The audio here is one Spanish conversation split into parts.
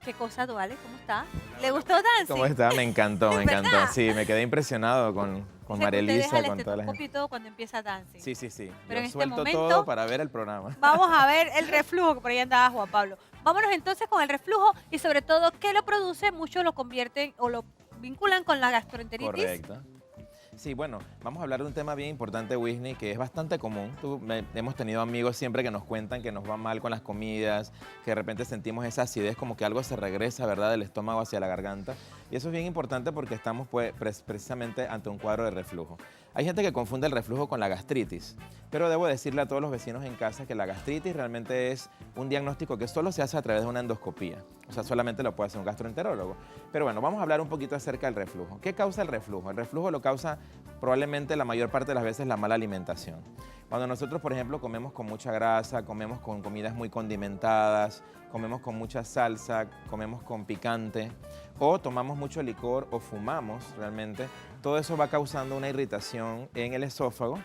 Qué cosa, Duales, ¿cómo está? ¿Le gustó Dancing? ¿Cómo está? Me encantó, me encantó. ¿Verdad? Sí, me quedé impresionado con O sea, que María usted deja Elisa, el con toda la gente. estetoscopio y todo cuando empieza Dancing. Sí, sí, sí. Pero en Yo este suelto momento todo para ver el programa. vamos a ver el reflujo, que por ahí andaba Juan Pablo. Vámonos entonces con el reflujo y sobre todo, ¿qué lo produce? Muchos lo convierten o lo vinculan con la gastroenteritis. Correcto. Sí, bueno, vamos a hablar de un tema bien importante, Whitney, que es bastante común. Hemos tenido amigos siempre que nos cuentan que nos va mal con las comidas, que de repente sentimos esa acidez, como que algo se regresa, ¿verdad?, del estómago hacia la garganta. Y eso es bien importante porque estamos pues, precisamente ante un cuadro de reflujo. Hay gente que confunde el reflujo con la gastritis, pero debo decirle a todos los vecinos en casa que la gastritis realmente es un diagnóstico que solo se hace a través de una endoscopía. O sea, solamente lo puede hacer un gastroenterólogo. Pero bueno, vamos a hablar un poquito acerca del reflujo. ¿Qué causa el reflujo? El reflujo lo causa probablemente la mayor parte de las veces la mala alimentación. Cuando nosotros, por ejemplo, comemos con mucha grasa, comemos con comidas muy condimentadas, comemos con mucha salsa, comemos con picante, o tomamos mucho licor o fumamos realmente, todo eso va causando una irritación en el esófago.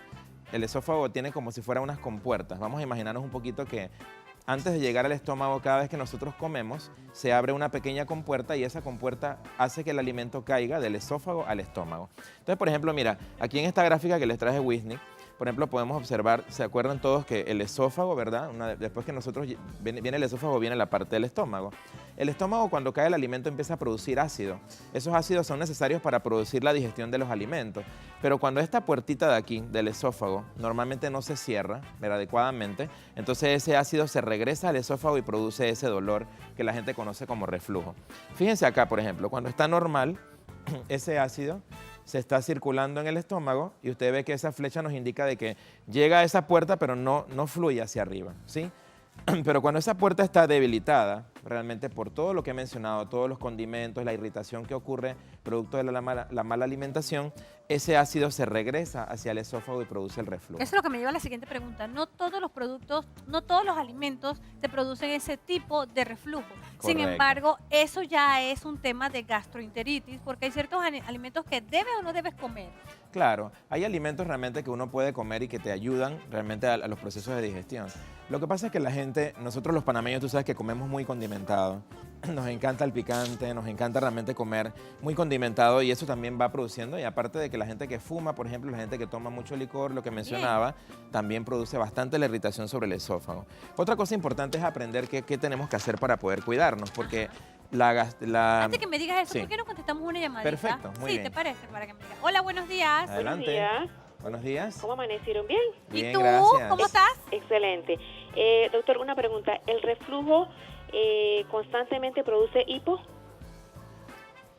El esófago tiene como si fuera unas compuertas. Vamos a imaginarnos un poquito que antes de llegar al estómago, cada vez que nosotros comemos, se abre una pequeña compuerta y esa compuerta hace que el alimento caiga del esófago al estómago. Entonces, por ejemplo, mira, aquí en esta gráfica que les traje Whitney, por ejemplo, podemos observar, ¿se acuerdan todos que el esófago, verdad? Después que nosotros viene el esófago, viene la parte del estómago. El estómago, cuando cae el alimento, empieza a producir ácido. Esos ácidos son necesarios para producir la digestión de los alimentos. Pero cuando esta puertita de aquí, del esófago, normalmente no se cierra, ¿verdad?, adecuadamente, entonces ese ácido se regresa al esófago y produce ese dolor que la gente conoce como reflujo. Fíjense acá, por ejemplo, cuando está normal, ese ácido se está circulando en el estómago y usted ve que esa flecha nos indica de que llega a esa puerta pero no fluye hacia arriba, ¿sí? Pero cuando esa puerta está debilitada, realmente por todo lo que he mencionado, todos los condimentos, la irritación que ocurre producto de la mala alimentación, ese ácido se regresa hacia el esófago y produce el reflujo. Eso es lo que me lleva a la siguiente pregunta. No todos los productos, no todos los alimentos te producen ese tipo de reflujo. Sin Correcto. embargo, eso ya es un tema de gastroenteritis porque hay ciertos alimentos que debes o no debes comer. Claro, hay alimentos realmente que uno puede comer y que te ayudan realmente a los procesos de digestión. Lo que pasa es que la gente, nosotros los panameños, tú sabes que comemos muy condimentado. Nos encanta el picante, nos encanta realmente comer muy condimentado y eso también va produciendo, y aparte de que la gente que fuma, por ejemplo, la gente que toma mucho licor, lo que mencionaba, también produce bastante la irritación sobre el esófago. Otra cosa importante es aprender qué tenemos que hacer para poder cuidarnos, porque Antes que me digas eso, Sí. ¿por qué no contestamos una llamadita? Perfecto, muy sí, bien. ¿te parece? Para que me digas. Hola, buenos días. Adelante. Buenos días. Buenos días. ¿Cómo amanecieron? ¿Bien? Bien, ¿Y tú? gracias. ¿Cómo estás? Excelente. Doctor, una pregunta. ¿El reflujo constantemente produce hipo?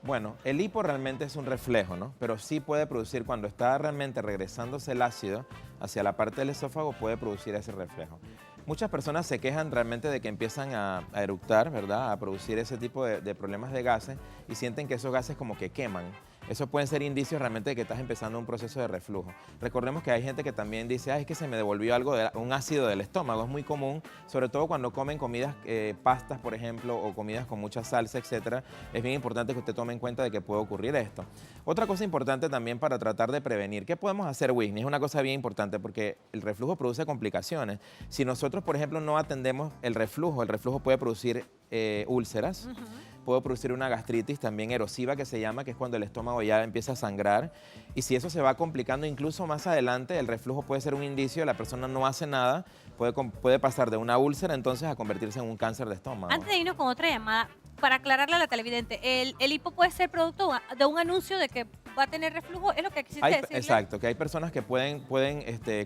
Bueno, el hipo realmente es un reflejo, ¿no? Pero sí puede producir, cuando está realmente regresándose el ácido hacia la parte del esófago, puede producir ese reflejo. Muchas personas se quejan realmente de que empiezan a eructar, ¿verdad?, a producir ese tipo de problemas de gases y sienten que esos gases como que queman. Eso pueden ser indicios realmente de que estás empezando un proceso de reflujo. Recordemos que hay gente que también dice, es que se me devolvió algo, un ácido del estómago. Es muy común, sobre todo cuando comen comidas, pastas, por ejemplo, o comidas con mucha salsa, etcétera. Es bien importante que usted tome en cuenta de que puede ocurrir esto. Otra cosa importante también para tratar de prevenir, ¿qué podemos hacer, Whitney? Es una cosa bien importante porque el reflujo produce complicaciones. Si nosotros, por ejemplo, no atendemos el reflujo puede producir úlceras. Puede producir una gastritis también erosiva, que se llama, que es cuando el estómago ya empieza a sangrar. Y si eso se va complicando, incluso más adelante, el reflujo puede ser un indicio, la persona no hace nada, puede pasar de una úlcera entonces a convertirse en un cáncer de estómago. Antes de irnos con otra llamada, para aclararle a la televidente, el hipo puede ser producto de un anuncio de que va a tener reflujo, es lo que quisiste decirle. Exacto, que hay personas que pueden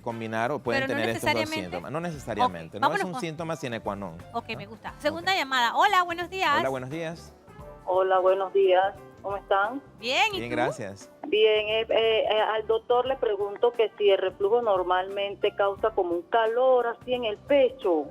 combinar o pueden Pero no tener estos dos necesariamente. síntomas. No necesariamente, Ok, no es vámonos un con- síntoma sine qua non. Ok, me gusta. Segunda llamada. Hola, buenos días. Hola, buenos días. Hola, buenos días. ¿Cómo están? Bien, ¿y Bien, tú? gracias. Bien, al doctor le pregunto que si el reflujo normalmente causa como un calor así en el pecho.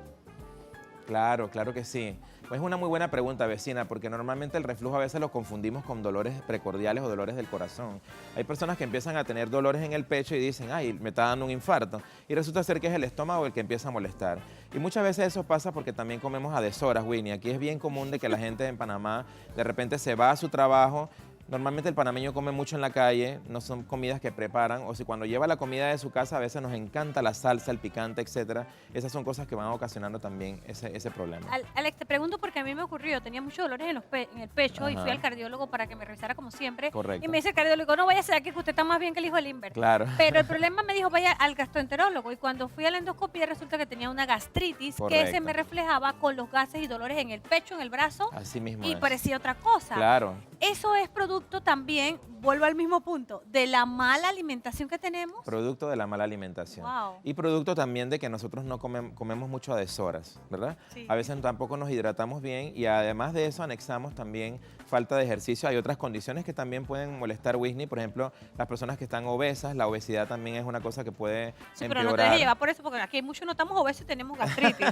Claro, claro que sí. Pues es una muy buena pregunta, vecina, porque normalmente el reflujo a veces lo confundimos con dolores precordiales o dolores del corazón. Hay personas que empiezan a tener dolores en el pecho y dicen, ay, me está dando un infarto. Y resulta ser que es el estómago el que empieza a molestar. Y muchas veces eso pasa porque también comemos a deshoras, Winnie. Aquí es bien común de que la gente en Panamá de repente se va a su trabajo, Normalmente el panameño come mucho en la calle, no son comidas que preparan, o si cuando lleva la comida de su casa a veces nos encanta la salsa, el picante, etcétera. Esas son cosas que van ocasionando también ese problema. Alex, te pregunto porque a mí me ocurrió, tenía muchos dolores en el pecho y Ajá. fui al cardiólogo para que me revisara como siempre. Correcto. Y me dice el cardiólogo, no vaya a ser aquí que usted está más bien que el hijo del Inver. Claro. Pero el problema me dijo, vaya al gastroenterólogo. Y cuando fui a la endoscopia resulta que tenía una gastritis que Correcto. se me reflejaba con los gases y dolores en el pecho, en el brazo. Así mismo Y es. parecía otra cosa. Claro. Eso es producto también, vuelvo al mismo punto, de la mala alimentación que tenemos. Producto de la mala alimentación. Wow. Y producto también de que nosotros no comemos mucho a deshoras, ¿verdad? Sí. A veces tampoco nos hidratamos bien y además de eso anexamos también falta de ejercicio. Hay otras condiciones que también pueden molestar, Whitney. Por ejemplo, las personas que están obesas, la obesidad también es una cosa que puede Sí, empeorar. pero no te dejes llevar por eso, porque aquí muchos no estamos obesos y tenemos gastritis.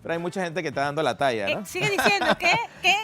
Pero hay mucha gente que está dando la talla, ¿no? Sigue diciendo que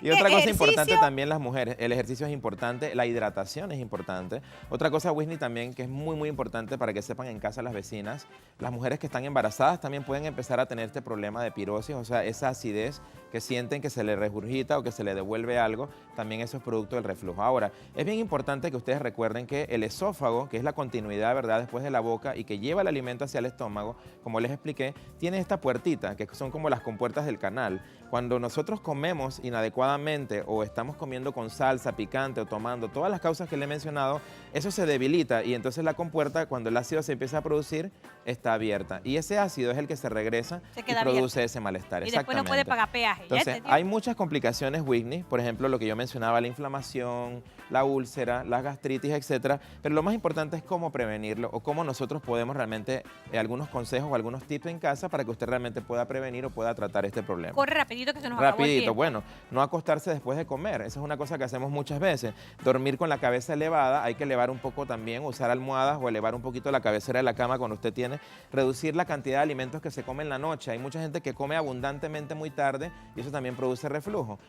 Y otra cosa importante ejercicio. también las mujeres, el ejercicio es importante, la hidratación es importante. Otra cosa, Whitney, también que es muy importante para que sepan en casa las vecinas, las mujeres que están embarazadas también pueden empezar a tener este problema de pirosis, o sea, esa acidez que sienten que se le regurgita o que se le devuelve algo, también eso es producto del reflujo. Ahora, es bien importante que ustedes recuerden que el esófago, que es la continuidad, ¿verdad?, después de la boca y que lleva el alimento hacia el estómago, como les expliqué, tiene esta puertita, que son como las compuertas del canal. Cuando nosotros comemos inadecuadamente o estamos comiendo con salsa, picante o tomando todas las causas que le he mencionado, eso se debilita y entonces la compuerta, cuando el ácido se empieza a producir, está abierta. Y ese ácido es el que se regresa Se y queda produce ese malestar. Y después no puede Exactamente. pagar peaje. ¿Ya Entonces, entendió? hay muchas complicaciones, Whitney, por ejemplo, lo que yo mencionaba, la inflamación, la úlcera, la gastritis, etcétera, pero lo más importante es cómo prevenirlo o cómo nosotros podemos realmente, algunos consejos o algunos tips en casa para que usted realmente pueda prevenir o pueda tratar este problema. Corre rapidito que se nos acabó el Rapidito, tiempo. bueno, no acostarse después de comer, esa es una cosa que hacemos muchas veces. Dormir con la cabeza elevada, hay que elevar un poco también, usar almohadas o elevar un poquito la cabecera de la cama cuando usted tiene, reducir la cantidad de alimentos que se come en la noche. Hay mucha gente que come abundantemente muy tarde y eso también produce reflujo.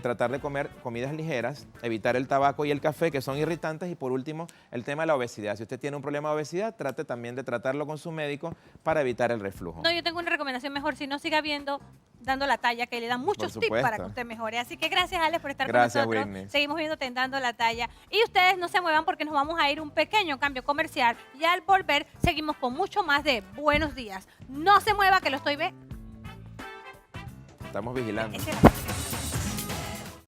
Tratar de comer comidas ligeras, evitar el tabaco y el café que son irritantes y por último el tema de la obesidad. Si usted tiene un problema de obesidad, trate también de tratarlo con su médico para evitar el reflujo. No, yo tengo una recomendación mejor, si no siga viendo dando la talla, que le dan muchos tips supuesto. para que usted mejore. Así que gracias, Alex, por estar Gracias, con nosotros. Whitney. Seguimos viéndote en Dando la Talla. Y ustedes no se muevan porque nos vamos a ir un pequeño cambio comercial. Y al volver, seguimos con mucho más de Buenos Días. No se mueva, que lo estoy viendo. Estamos vigilando. Esa es la parte que